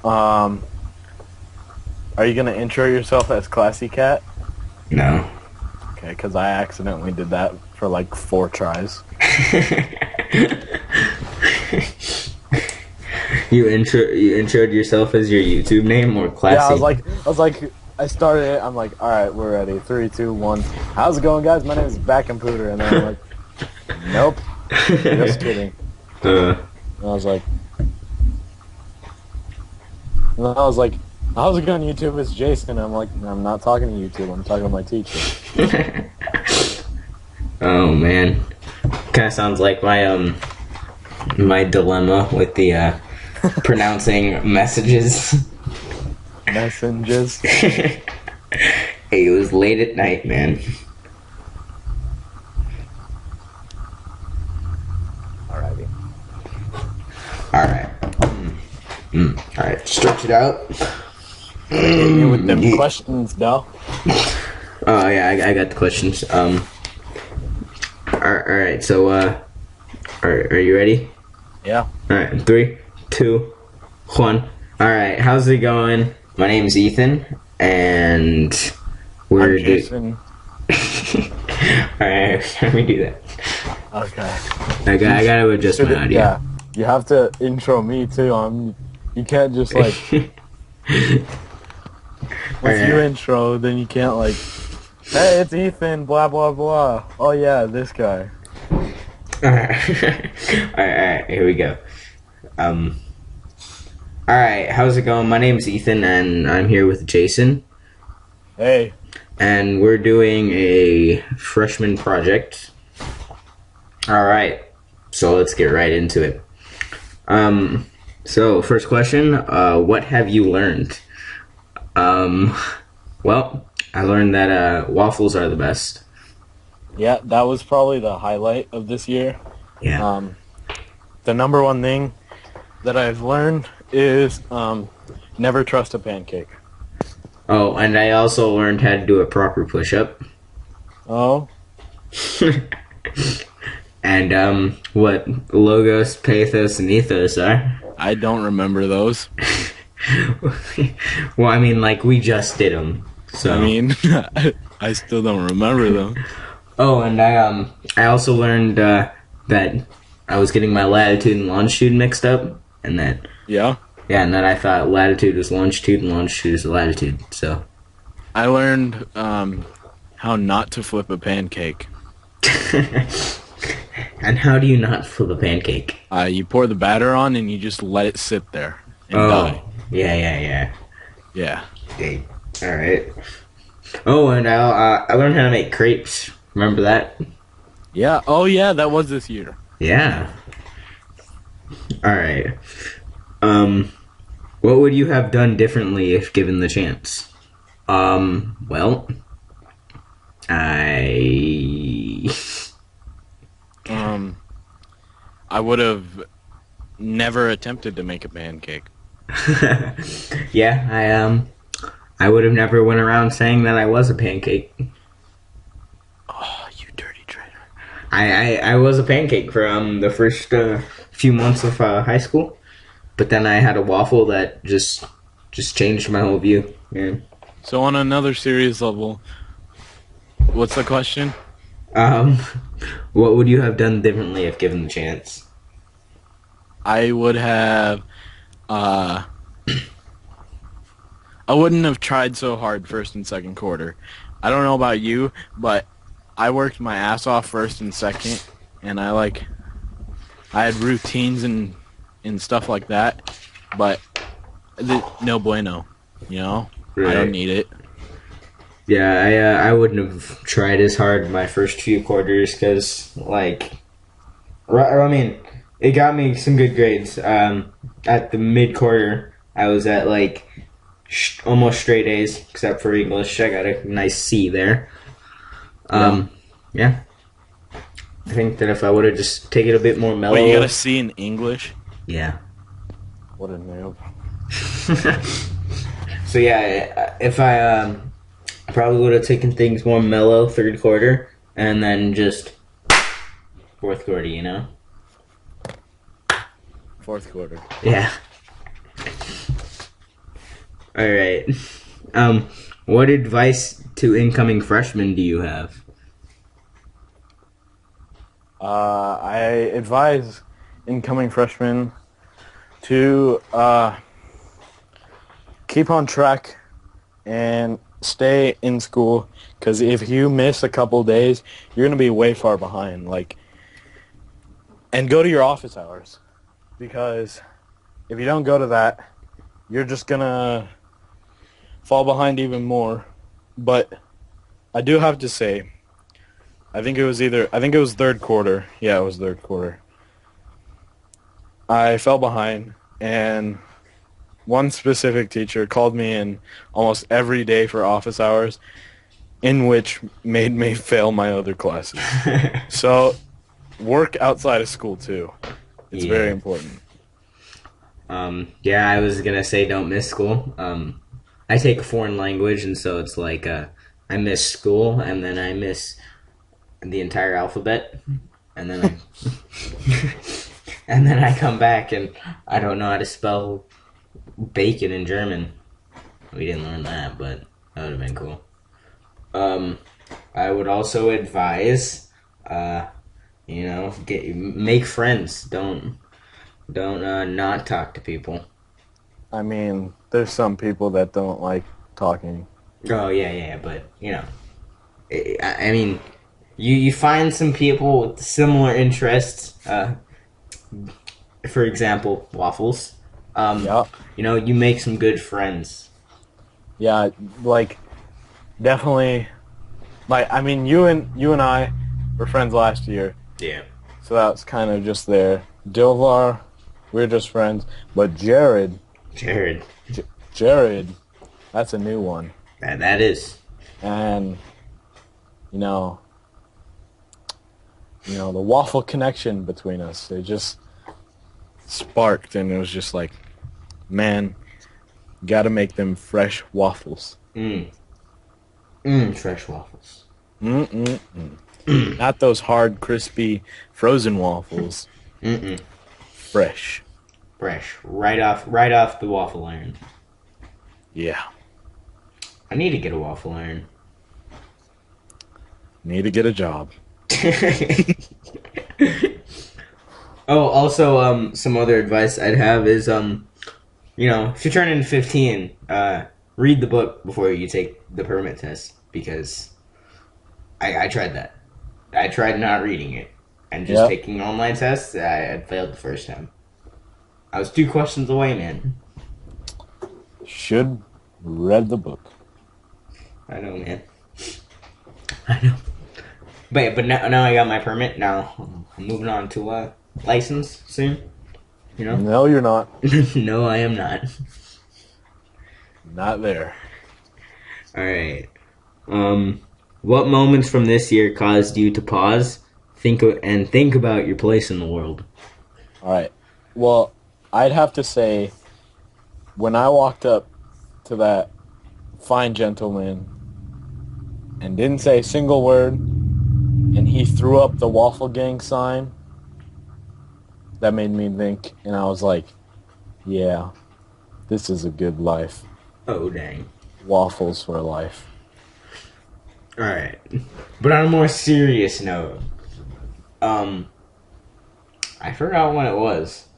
Um, are you gonna intro yourself as Classy Cat? No. Okay, because I accidentally did that for like 4 tries. You introed yourself as your YouTube name or Yeah, classy? I started it. I'm like, all right, we're ready. Three, two, one. How's it going, guys? My name is Back and Pooter, and then I'm like, nope, just kidding. uh, And I was like, how's it going, YouTube? It's Jason. I'm like, I'm not talking to YouTube. I'm talking to my teacher. oh man, kind of sounds like my dilemma with the pronouncing messages. Messengers. Hey, it was late at night, man. Alrighty. All right. All right, stretch it out. Hit me with them Yeah. questions, Dal. Oh yeah, I got the questions. All right. So, are you ready? Yeah. All right, 3, 2, 1. All right, how's it going? My name's Ethan, and we're I'm Jason. All right, let me do that. Okay. I gotta adjust my audio. Yeah. You have to intro me too. You can't just like with your intro, then you can't like, hey, it's Ethan, blah blah blah. Oh yeah, this guy. All right, all right, here we go. All right, how's it going? My name's Ethan, and I'm here with Jason, Hey. and we're doing a freshman project. All right, so let's get right into it. So first question, what have you learned? Well, I learned that waffles are the best. Yeah, that was probably the highlight of this year. Yeah. The number one thing that I've learned is never trust a pancake. Oh, and I also learned how to do a proper push-up. Oh. And what logos, pathos, and ethos are. I don't remember those. Well, I mean, like, we just did them. So. I mean, I still don't remember them. Oh, and I also learned that I was getting my latitude and longitude mixed up, and that Yeah. and that I thought latitude was longitude and longitude was latitude. So. I learned how not to flip a pancake. And how do you not flip a pancake? You pour the batter on and you just let it sit there and Oh, die. yeah. Yeah. Okay. All right. Oh, and I learned how to make crepes. Remember that? Yeah. Oh, yeah. That was this year. Yeah. All right. What would you have done differently if given the chance? Well, I would have never attempted to make a pancake. yeah, I would have never went around saying that I was a pancake. Oh, you dirty traitor. I was a pancake for the first few months of high school, but then I had a waffle that just changed my whole view. Yeah. So on another serious level, what's the question? What would you have done differently if given the chance? I would have, I wouldn't have tried so hard first and second quarter. I don't know about you, but I worked my ass off first and second, and I had routines and stuff like that, but no bueno, you know? Right. I don't need it. Yeah, I wouldn't have tried as hard my first few quarters because, like, I mean, it got me some good grades. At the mid-quarter, I was at, like, almost straight A's, except for English. I got a nice C there. Yeah. I think that if I would have just taken it a bit more mellow... Wait, you got a C in English? Yeah. What a noob. So, yeah, if I probably would have taken things more mellow third quarter, and then just fourth quarter, you know? Fourth quarter. Yeah. All right. Um, what advice to incoming freshmen do you have? I advise incoming freshmen to keep on track and stay in school, because if you miss a couple days, you're gonna be way far behind. Like, and go to your office hours, because if you don't go to that, you're just gonna fall behind even more. But I do have to say, I think it was third quarter. Yeah, it was third quarter. I fell behind, and one specific teacher called me in almost every day for office hours, in which made me fail my other classes. So work outside of school too. It's very Yeah. important. Yeah, I was gonna say don't miss school. I take a foreign language, and so it's like I miss school, and then I miss the entire alphabet, and then and then I come back and I don't know how to spell bacon in German. We didn't learn that, but that would have been cool. Um, I would also advise, make friends. Don't not talk to people. I mean, there's some people that don't like talking. Oh yeah, but I mean, you find some people with similar interests. For example, waffles. Yeah. You make some good friends. Yeah, like definitely. Like, I mean, you and I were friends last year, Yeah. so that's kind of just there. Dilvar, we're just friends, but Jared, Jared. Jared, that's a new one, That is. and you know, the waffle connection between us, it just sparked, and it was just like, man, gotta make them fresh waffles. Fresh waffles. Mm-mm-mm. Not those hard, crispy, frozen waffles. Mm-mm. Fresh. Fresh. Right off the waffle iron. Yeah. I need to get a waffle iron. Need to get a job. Oh, also, some other advice I'd have is, if you're turning 15, read the book before you take the permit test, because I tried that. I tried not reading it and just Yep. taking online tests. I had failed the first time. I was 2 questions away, man. Should read the book. I know, man. I know. But now I got my permit. Now I'm moving on to license soon. No, you're not. No, I am not. Not there. All right. What moments from this year caused you to pause, think about your place in the world? All right. Well, I'd have to say, when I walked up to that fine gentleman and didn't say a single word, and he threw up the Waffle Gang sign, that made me think, and I was like, yeah, this is a good life. Oh, dang. Waffles for life. All right. But on a more serious note, I forgot when it was.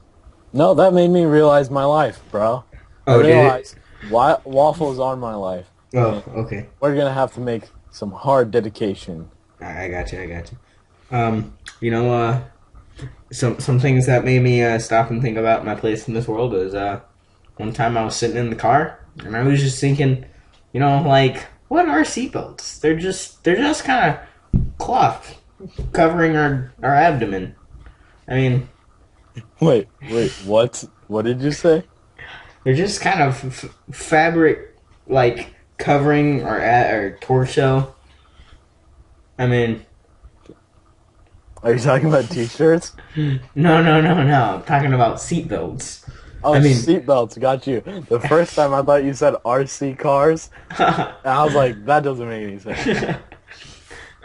No, that made me realize my life, bro. Oh, I did it? realized why waffles are my life. Oh, okay. We're gonna have to make some hard dedication. I got you. Some things that made me stop and think about my place in this world is one time I was sitting in the car and I was just thinking, what are seatbelts? They're just kind of cloth covering our abdomen. I mean, Wait, what? What did you say? they're just kind of fabric, like covering our torso. I mean, Are you talking about t-shirts? no. I'm talking about seatbelts. Oh, I mean- seatbelts. Got you. The first time I thought you said RC cars, and I was like, that doesn't make any sense.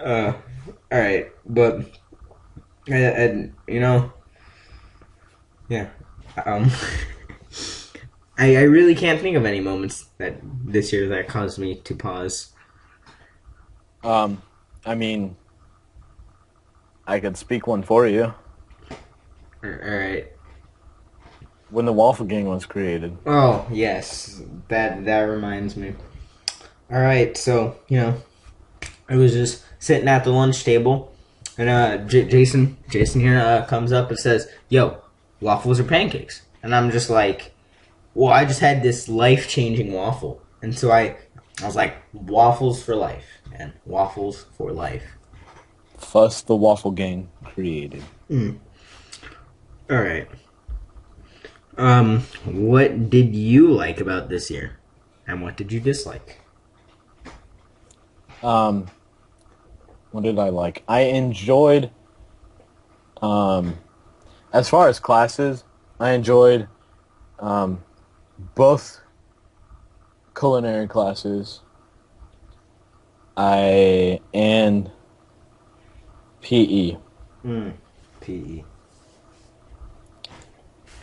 All right, but yeah. I really can't think of any moments that this year that caused me to pause. Um, I mean, I could speak one for you. All right. When the Waffle Gang was created. Oh yes, that reminds me. All right, so I was just sitting at the lunch table, and Jason here comes up and says, "Yo, waffles or pancakes?" And I'm just like, "Well, I just had this life changing waffle," and so I was like, "Waffles for life, man, waffles for life." Thus, the Waffle Gang created. Mm. All right. What did you like about this year, and what did you dislike? Um, what did I like? I enjoyed, as far as classes, I enjoyed both culinary classes. And PE. PE.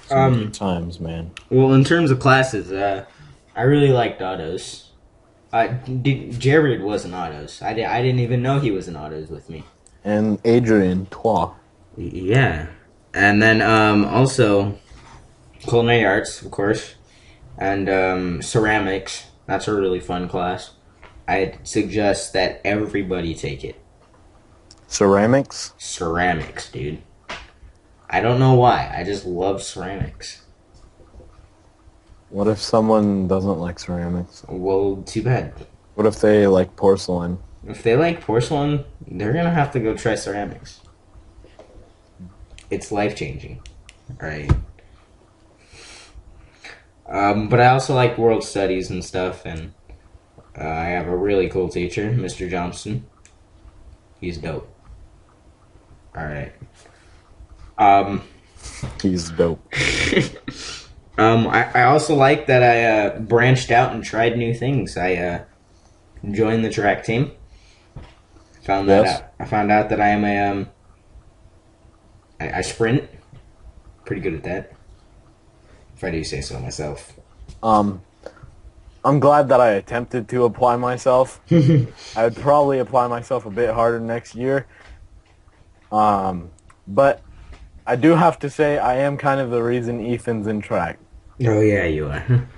Some good times, man. Well, in terms of classes, I really liked autos. Jared was in autos. I didn't even know he was in autos with me. And Adrian Twa. Yeah, and then also culinary arts, of course, and ceramics. That's a really fun class. I'd suggest that everybody take it. Ceramics? Ceramics, dude. I don't know why. I just love ceramics. What if someone doesn't like ceramics? Well, too bad. What if they like porcelain? If they like porcelain, they're gonna have to go try ceramics. It's life changing, right? But I also like world studies and stuff, and I have a really cool teacher, Mr. Johnson. He's dope. All right. Um, He's dope. I also like that I branched out and tried new things. I joined the track team. Found that Yes. out. I found out that I am I sprint. Pretty good at that. If I do say so myself. I'm glad that I attempted to apply myself. I would probably apply myself a bit harder next year. But I do have to say I am kind of the reason Ethan's in track. Oh yeah, you are.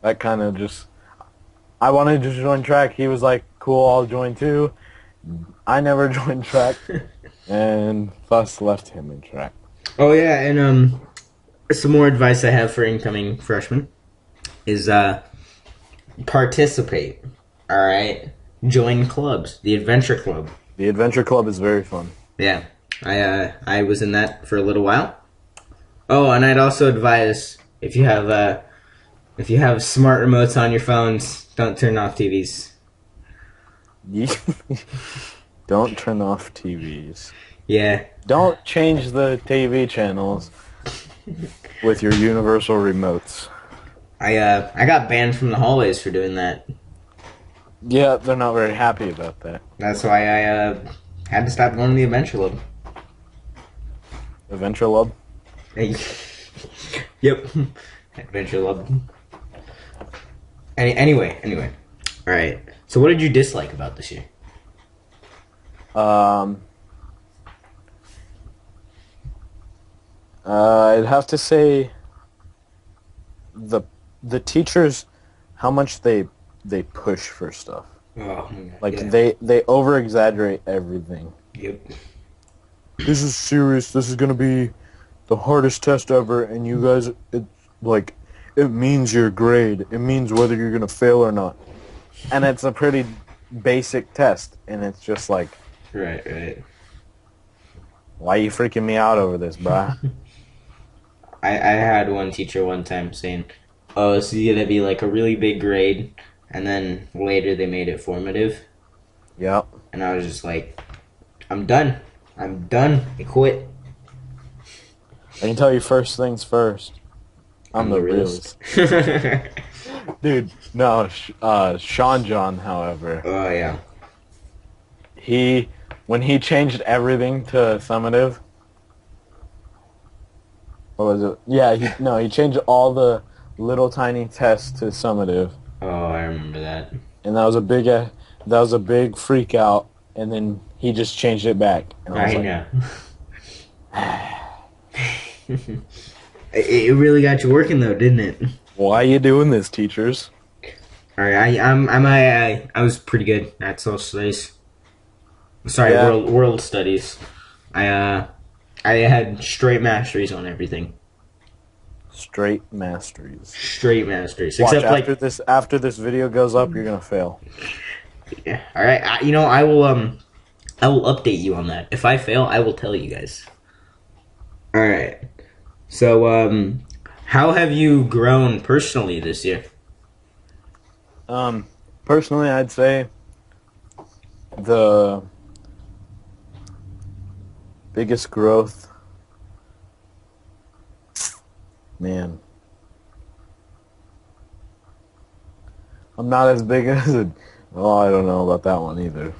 That kind of just... I wanted to join track. He was like, cool, I'll join too. I never joined track. And thus left him in track. Oh yeah, and some more advice I have for incoming freshmen is participate. All right, join clubs. The Adventure Club. The Adventure Club is very fun. Yeah, I was in that for a little while. Oh, and I'd also advise if you have smart remotes on your phones, don't turn off TVs. Don't turn off TVs. Yeah. Don't change the TV channels with your universal remotes. I got banned from the hallways for doing that. Yeah, they're not very happy about that. That's why I had to stop going to the Adventure Club. Adventure Lab? Yep. Adventure Club. Anyway. All right. So what did you dislike about this year? I'd have to say the teachers, how much they push for stuff. Oh, Like yeah. they over exaggerate everything. Yep. This is serious. This is gonna be the hardest test ever, and you guys, it means your grade. It means whether you're gonna fail or not. And it's a pretty basic test, and it's just like, Right. why you freaking me out over this, bruh? I had one teacher one time saying, "Oh, this is gonna be like a really big grade," and then later they made it formative, Yep. and I was just like, "I'm done. I quit." I can tell you first things first. I'm the realist. Dude, no, Sean John, however, Oh yeah. when he changed everything to summative, What was it? Yeah, he changed all the little tiny tests to summative, Oh, I remember that. and that was a big freak out. And then he just changed it back, and I was I like, know. It really got you working though, didn't it? "Why are you doing this, teachers?" All right, I was pretty good at social studies. Sorry, Yeah. world studies. I had straight masteries on everything. Straight masteries. Straight masteries, Watch, except after this video goes up, you're gonna fail. yeah. All right, I will update you on that. If I fail, I will tell you guys. All right. So how have you grown personally this year? Personally, I'd say the biggest growth, man. I'm not as big as a. Oh, I don't know about that one either.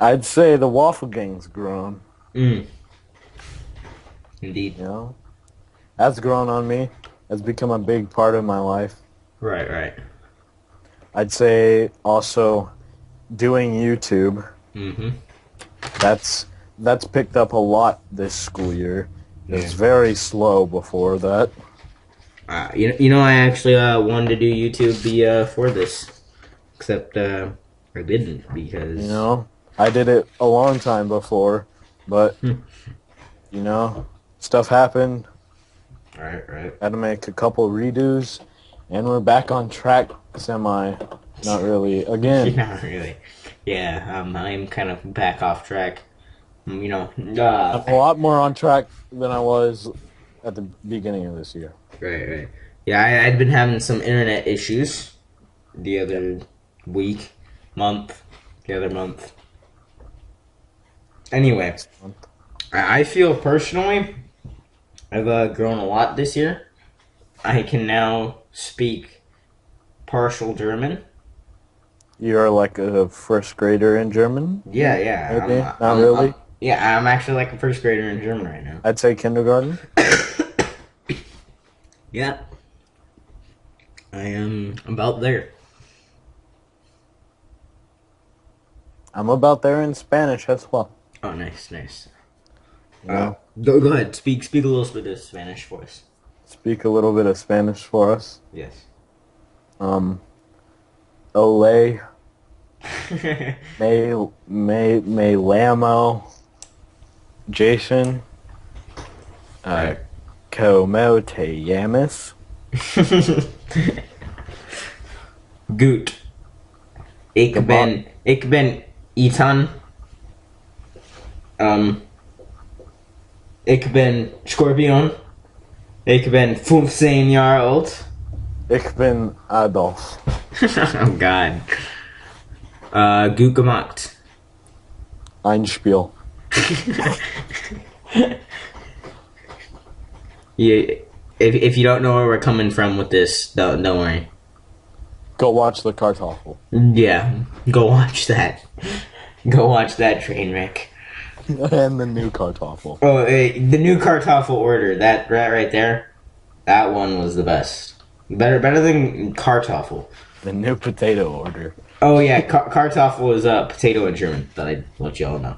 I'd say the waffle gang's grown. Mm, indeed. You know, that's grown on me. That's become a big part of my life. Right, right. I'd say also doing YouTube. Mm-hmm. That's picked up a lot this school year. It was Yeah. very slow before that. I actually wanted to do YouTube for this, except I didn't because You know, I did it a long time before, but stuff happened. Right, right. Had to make a couple redos, and we're back on track. Semi, not really. Again, Not really. Yeah, I'm kind of back off track. I'm a lot more on track than I was at the beginning of this year. Right, right. Yeah, I'd been having some internet issues the other week, the other month. Anyway, I feel personally I've grown a lot this year. I can now speak partial German. You're like a first grader in German? Yeah, yeah. Maybe? Not really? Yeah, I'm actually like a first grader in German right now. I'd say kindergarten. Yeah. I am about there. I'm about there in Spanish as well. Oh, nice, nice. You know? Go ahead. Speak a little bit of Spanish for us. Speak a little bit of Spanish for us. Yes. Ole, me llamo Jason. Right. Como te llamas? Gut. Ik ben Ethan. Ik ben Scorpion. Ik ben 15 jaar old. Ich bin Adolf. Oh God. Gut gemacht. Einspiel. Yeah, if you don't know where we're coming from with this, don't worry. Go watch the Kartoffel. Yeah, go watch that. Go watch that train wreck. And the new Kartoffel. Oh, the new Kartoffel order. That right there. That one was the best. Better than Kartoffel. The new potato order. Oh yeah, Kartoffel is potato in German. That I'd let y'all know.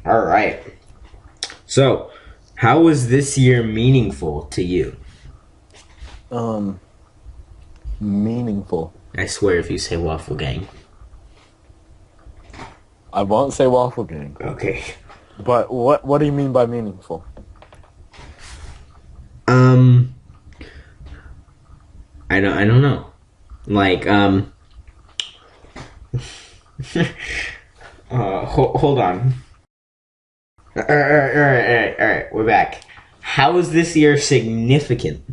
All right. So, how was this year meaningful to you? Meaningful. I swear, if you say Waffle Gang. I won't say waffle gang. Okay. But what do you mean by meaningful? I don't know. Like, hold on. All right, we're back. How is this year significant?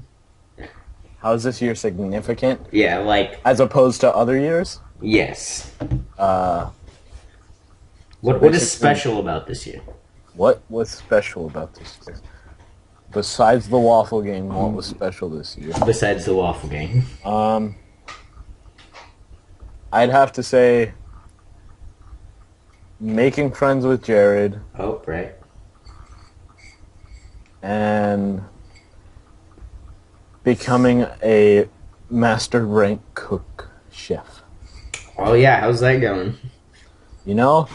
How is this year significant? Yeah, like, As opposed to other years? yes. So What is basically- special about this year? What was special about this year? Besides the waffle game, what was special this year? Besides the Waffle Gang. I'd have to say making friends with Jared, Oh, right. and becoming a master rank cook chef. Oh yeah, how's that going? You know,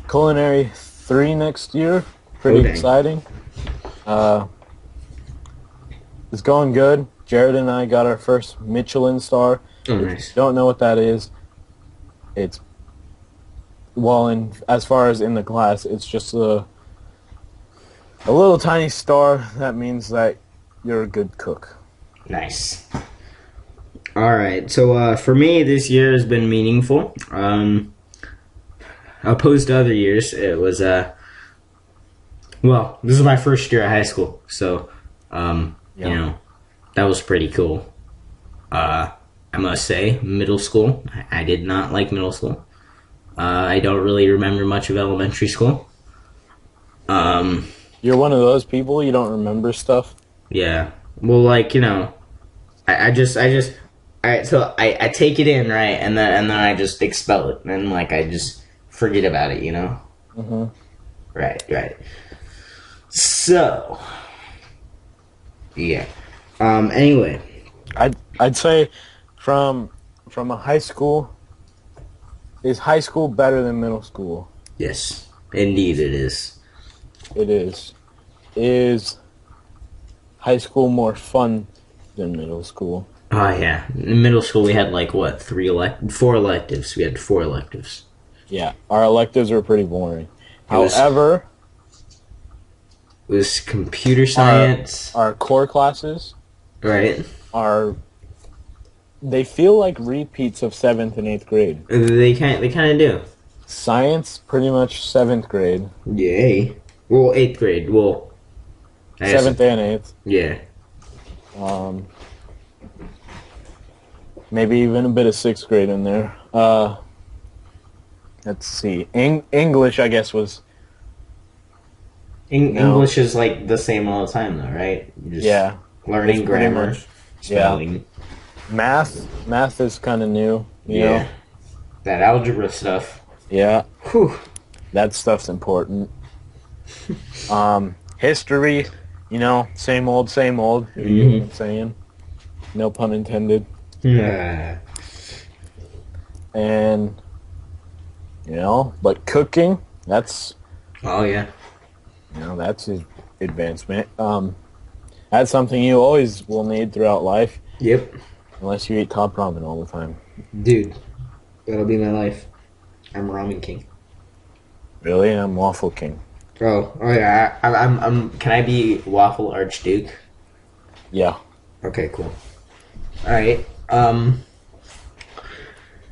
Culinary 3 next year. Pretty dang. exciting. It's going good. Jared and I got our first Michelin star. Oh, If you nice. don't know what that is, it's, well, as far as in the class, it's just a little tiny star that means that you're a good cook. Nice. All right. So for me, this year has been meaningful. Opposed to other years, it was well, this is my first year at high school, so you know, that was pretty cool. I must say, middle school, I did not like middle school. I don't really remember much of elementary school. You're one of those people, you don't remember stuff? Yeah. Well, like, you know, I take it in, right, and then I just expel it, and like I just forget about it, you know. Mm-hmm. Right. So, yeah. Anyway, I'd say from a high school, is high school better than middle school? yes, indeed it is. It is. Is high school more fun than middle school? Oh yeah. In middle school, we had like what 4 electives. We had 4 electives. Yeah, our electives were pretty boring. was- However, It was computer science, our core classes right? they feel like repeats of 7th and 8th grade. They kind of do. Science, pretty much 7th grade. Yay. Well, 8th grade. Well, I guess- 7th and 8th. Yeah. Maybe even a bit of 6th grade in there. Let's see. English, I guess, was... No. English is like the same all the time, though, right? You're just learning It's pretty grammar, much- spelling. Math is kind of new, you know? That algebra stuff. Yeah, Whew. that stuff's important. History, you know, same old, same old. You know what I'm saying? No pun intended. Yeah. And, you know, but cooking, that's, Oh yeah. you know, that's an advancement. That's something you always will need throughout life, Yep. unless you eat top ramen all the time. Dude, that'll be my life. I'm ramen king. Really? I'm waffle king. Oh yeah. I'm. Can I be waffle archduke? Yeah. Okay, cool. All right.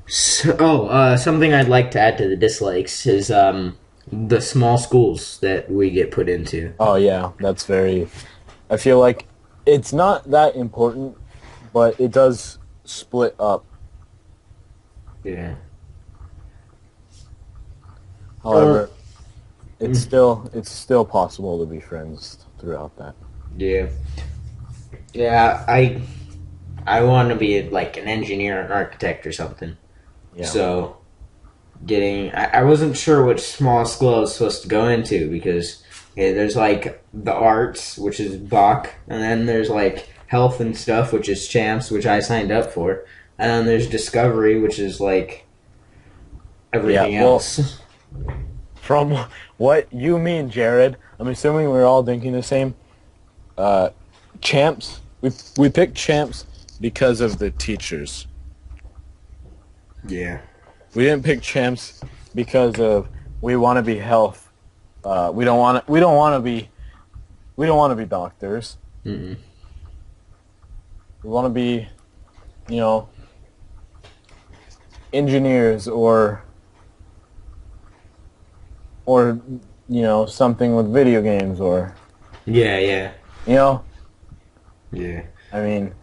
Something I'd like to add to the dislikes is the small schools that we get put into. Oh, yeah, that's very... I feel like it's not that important, but it does split up. Yeah. However, it's still possible to be friends throughout that. Yeah. Yeah. I want to be like an engineer, an architect, or something. Yeah. So, I wasn't sure which small school I was supposed to go into because there's like the arts, which is Bach, and then there's like health and stuff, which is Champs, which I signed up for, and then there's Discovery, which is like everything else. From what you mean, Jared, I'm assuming we're all thinking the same. Champs. We picked Champs because of the teachers. Yeah. We didn't pick Champs because of we want to be health. We don't want to be doctors. Mm-mm. We want to be, you know, engineers or you know, something with video games or Yeah. you know. Yeah. I mean,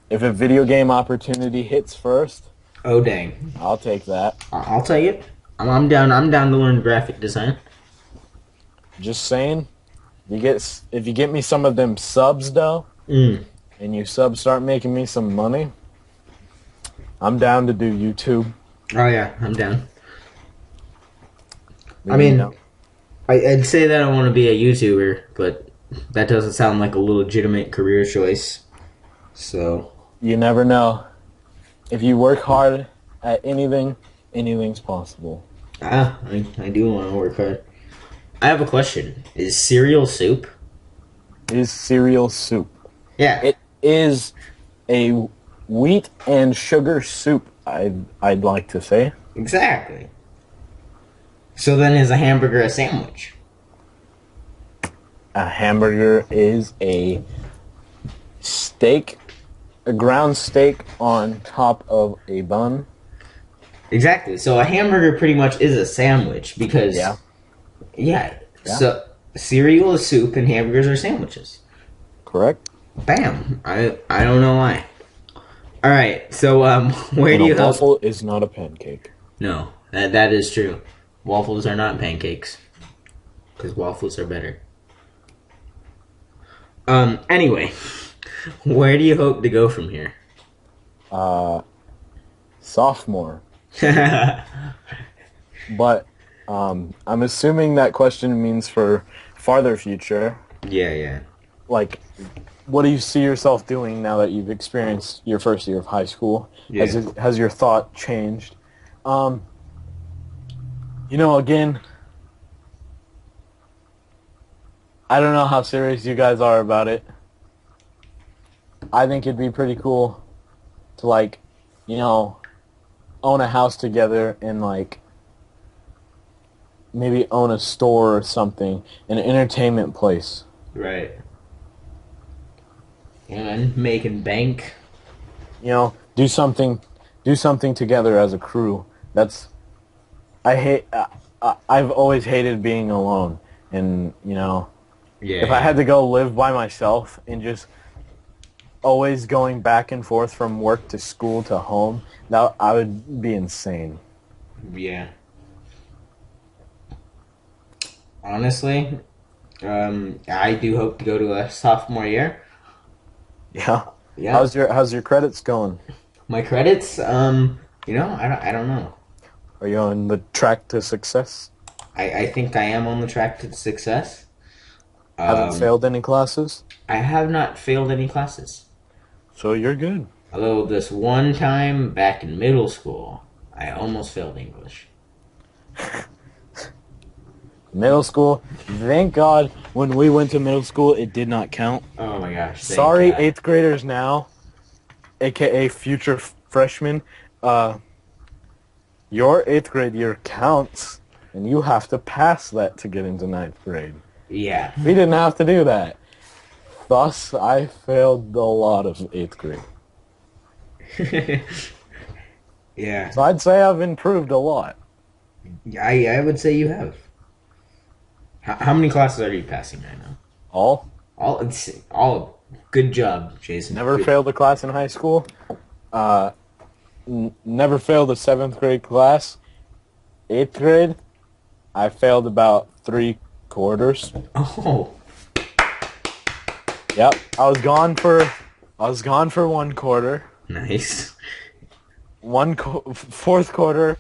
if a video game opportunity hits first, Oh dang! I'll take that. I'll take it. I'm down. I'm down to learn graphic design. Just saying. If you get me some of them subs though, and you subs start making me some money, I'm down to do YouTube. Oh yeah, I'm down. I Maybe, mean, I'd say that I want to be a YouTuber, but that doesn't sound like a legitimate career choice. So, you never know. If you work hard at anything, anything's possible. I do want to work hard. I have a question. Is cereal soup? Is cereal soup? Yeah, It is a wheat and sugar soup, I'd like to say. exactly. So then is a hamburger a sandwich? A hamburger is a steak, a ground steak on top of a bun. Exactly. So a hamburger pretty much is a sandwich Yeah. because, yeah, Yeah. so cereal is soup and hamburgers are sandwiches. Correct. Bam. I don't know why. All right. So where And do a you hope? waffle is not a pancake. No, that is true. Waffles are not pancakes because waffles are better. Anyway, where do you hope to go from here? Sophomore. Yeah, But I'm assuming that question means for farther future. yeah. Like, what do you see yourself doing now that you've experienced your first year of high school? Yeah. Has your thought changed? Again, I don't know how serious you guys are about it. I think it'd be pretty cool to, like, own a house together and, like, maybe own a store or something, an entertainment place. Right. And making bank. Do something together as a crew. I've always hated being alone, and Yeah. if I had to go live by myself and just always going back and forth from work to school to home, that I would be insane. Yeah. Honestly, I do hope to go to a sophomore year. Yeah. Yeah. How's your credits going? My credits, I don't know. Are you on the track to success? I think I am on the track to success. Haven't failed any classes? I have not failed any classes. So you're good. Although this one time back in middle school, I almost failed English. Middle school, thank God when we went to middle school, it did not count. Oh my gosh. Sorry, 8th graders now, aka future freshmen. Your 8th grade year counts, and you have to pass that to get into 9th grade. Yeah. We didn't have to do that. Thus, I failed a lot of 8th grade. Yeah. So I'd say I've improved a lot. I would say you have. How many classes are you passing right now? All? All. Good job, Jason. Never Good. failed a class in high school. Never failed a 7th grade class. 8th grade, I failed about 3/4. Oh. Yep, I was gone for 1/4. Nice. 4th quarter,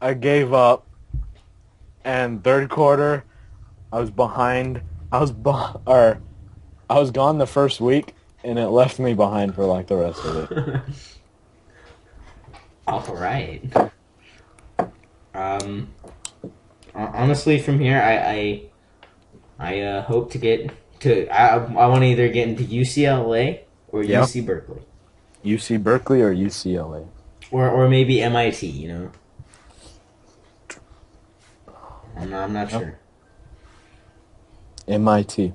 I gave up, and 3rd quarter, I was behind. I was gone the first week, and it left me behind for like the rest of it. All right. Honestly, from here, I hope to get to. I want to either get into UCLA or Yeah. UC Berkeley, UC Berkeley or UCLA? or maybe MIT. You know. I'm not Yep. sure. MIT.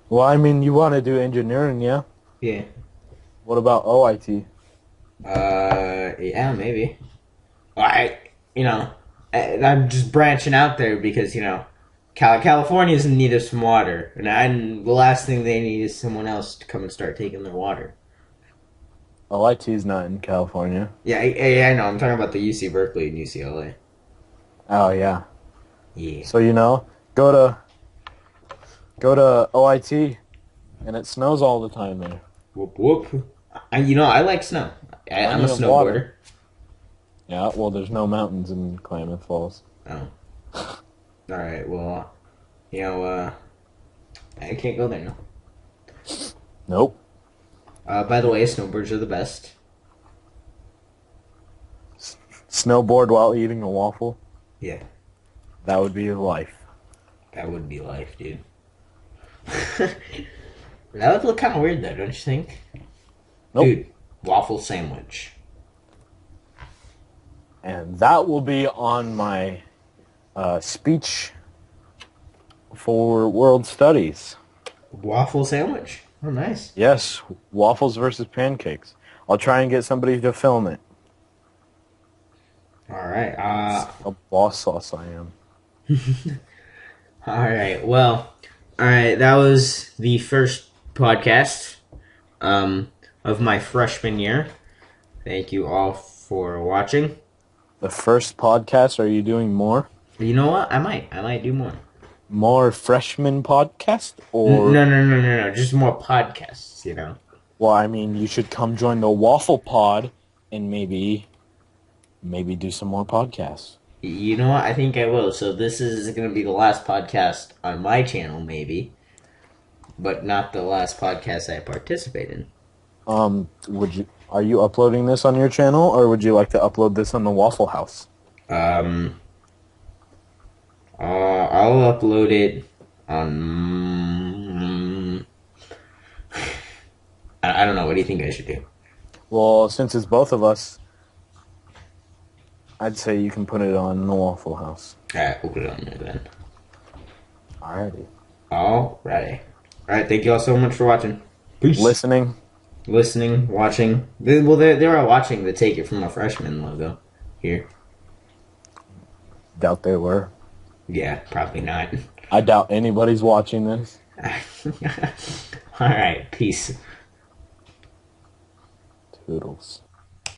Well, I mean, you want to do engineering, yeah? Yeah. What about OIT? Yeah, maybe. I'm just branching out there because California's in need of some water, and the last thing they need is someone else to come and start taking their water. OIT's not in California. Yeah, I know. I'm talking about the UC Berkeley and UCLA. Oh, yeah. Yeah. So, go to OIT, and it snows all the time there. Whoop whoop. I like snow. I'm a Plenty of snowboarder. water. Yeah, well, there's no mountains in Klamath Falls. Oh, All right. Well, I can't go there now. Nope. By the way, snowbirds are the best. Snowboard while eating a waffle. Yeah, That would be life. that would be life, dude. That would look kind of weird, though, don't you think? Nope. Dude, waffle sandwich. And that will be on my speech for World Studies. Waffle sandwich. Oh, nice. Yes, waffles versus pancakes. I'll try and get somebody to film it. All right. A boss sauce I am. All right. Well, all right. That was the first podcast of my freshman year. Thank you all for watching. The first podcast, are you doing more? You know what? I might do more. More freshman podcast? Or No. Just more podcasts, well, I mean, you should come join the Waffle Pod and maybe do some more podcasts. You know what? I think I will. So this is going to be the last podcast on my channel, maybe, but not the last podcast I participate in. Are you uploading this on your channel, or would you like to upload this on the Waffle House? I'll upload it on. I don't know. What do you think I should do? Well, since it's both of us, I'd say you can put it on the Waffle House. Alright, we'll put it on there then. Alrighty. Alright. Alright, thank you all so much for watching. Peace. Listening, Watching. Well, they are watching the Take It From a Freshman logo here. doubt they were. Yeah, probably not. I doubt anybody's watching this. Alright, peace. Toodles.